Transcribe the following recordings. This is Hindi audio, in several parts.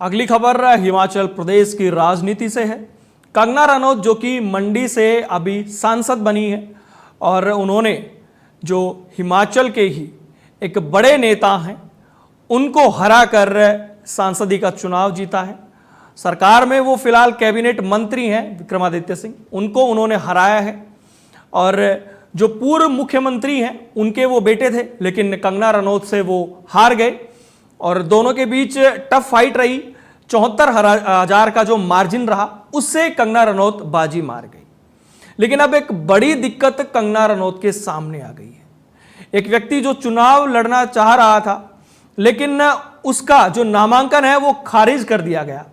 अगली खबर हिमाचल प्रदेश की राजनीति से है। कंगना रनौत जो कि मंडी से अभी सांसद बनी है और उन्होंने जो हिमाचल के ही एक बड़े नेता हैं उनको हरा कर सांसदी का चुनाव जीता है। सरकार में वो फिलहाल कैबिनेट मंत्री हैं विक्रमादित्य सिंह, उनको उन्होंने हराया है। और जो पूर्व मुख्यमंत्री हैं उनके वो बेटे थे, लेकिन कंगना रनौत से वो हार गए और दोनों के बीच टफ फाइट रही। 74,000 का जो मार्जिन रहा उससे कंगना रनौत बाजी मार गई। लेकिन अब एक बड़ी दिक्कत कंगना रनौत के सामने आ गई है। एक व्यक्ति जो चुनाव लड़ना चाह रहा था लेकिन उसका जो नामांकन है वो खारिज कर दिया गया।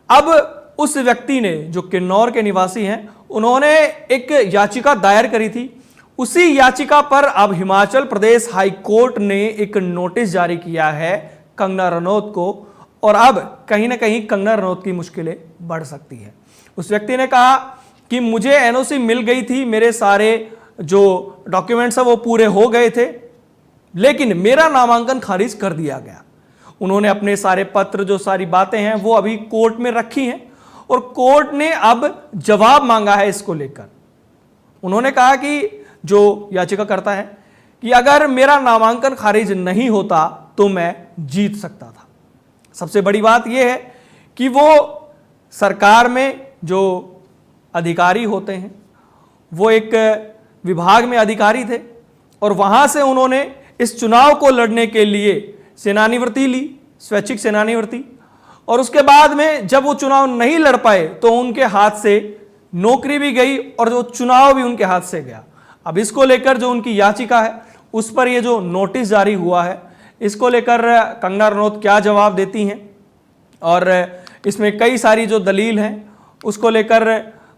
अब उस व्यक्ति ने, जो किन्नौर के निवासी हैं, उन्होंने एक याचिका दायर करी थी। उसी याचिका पर अब हिमाचल प्रदेश हाई कोर्ट ने एक नोटिस जारी किया है कंगना रनौत को और अब कहीं ना कहीं कंगना रनौत की मुश्किलें बढ़ सकती है। उस व्यक्ति ने कहा कि मुझे एनओसी मिल गई थी, मेरे सारे जो डॉक्यूमेंट्स हैं वो पूरे हो गए थे, लेकिन मेरा नामांकन खारिज कर दिया गया। उन्होंने अपने सारे पत्र, जो सारी बातें हैं वो अभी कोर्ट में रखी हैं और कोर्ट ने अब जवाब मांगा है इसको लेकर। उन्होंने कहा कि जो याचिका करता है कि अगर मेरा नामांकन खारिज नहीं होता तो मैं जीत सकता था। सबसे बड़ी बात यह है कि वो सरकार में जो अधिकारी होते हैं वो एक विभाग में अधिकारी थे और वहां से उन्होंने इस चुनाव को लड़ने के लिए सेनानिवृत्ति ली, स्वैच्छिक सेनानिवृत्ति, और उसके बाद में जब वो चुनाव नहीं लड़ पाए तो उनके हाथ से नौकरी भी गई और जो चुनाव भी उनके हाथ से गया। अब इसको लेकर जो उनकी याचिका है उस पर ये जो नोटिस जारी हुआ है, इसको लेकर कंगना रनौत क्या जवाब देती हैं और इसमें कई सारी जो दलील हैं उसको लेकर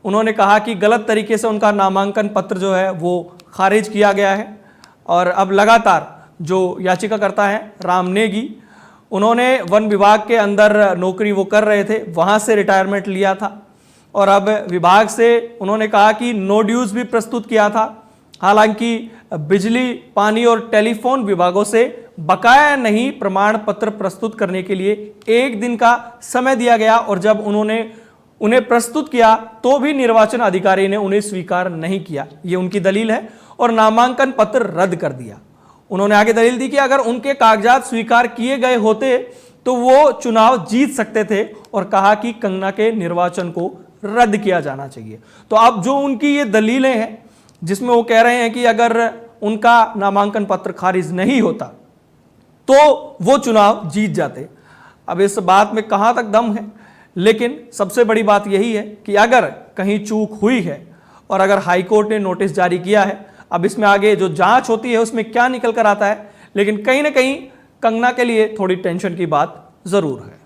उन्होंने कहा कि गलत तरीके से उनका नामांकन पत्र जो है वो खारिज किया गया है। और अब लगातार जो याचिकाकर्ता हैं राम नेगी, उन्होंने वन विभाग के अंदर नौकरी वो कर रहे थे, वहाँ से रिटायरमेंट लिया था और अब विभाग से उन्होंने कहा कि नो ड्यूज भी प्रस्तुत किया था। हालांकि बिजली, पानी और टेलीफोन विभागों से बकाया नहीं प्रमाण पत्र प्रस्तुत करने के लिए 1 दिन का समय दिया गया और जब उन्हें प्रस्तुत किया तो भी निर्वाचन अधिकारी ने उन्हें स्वीकार नहीं किया। ये उनकी दलील है और नामांकन पत्र रद्द कर दिया। उन्होंने आगे दलील दी कि अगर उनके कागजात स्वीकार किए गए होते तो वो चुनाव जीत सकते थे और कहा कि कंगना के निर्वाचन को रद्द किया जाना चाहिए। तो अब जो उनकी ये दलीलें हैं जिसमें वो कह रहे हैं कि अगर उनका नामांकन पत्र खारिज नहीं होता तो वो चुनाव जीत जाते। अब इस बात में कहां तक दम है, लेकिन सबसे बड़ी बात यही है कि अगर कहीं चूक हुई है और अगर हाईकोर्ट ने नोटिस जारी किया है, अब इसमें आगे जो जांच होती है उसमें क्या निकल कर आता है, लेकिन कहीं ना कहीं कंगना के लिए थोड़ी टेंशन की बात जरूर है।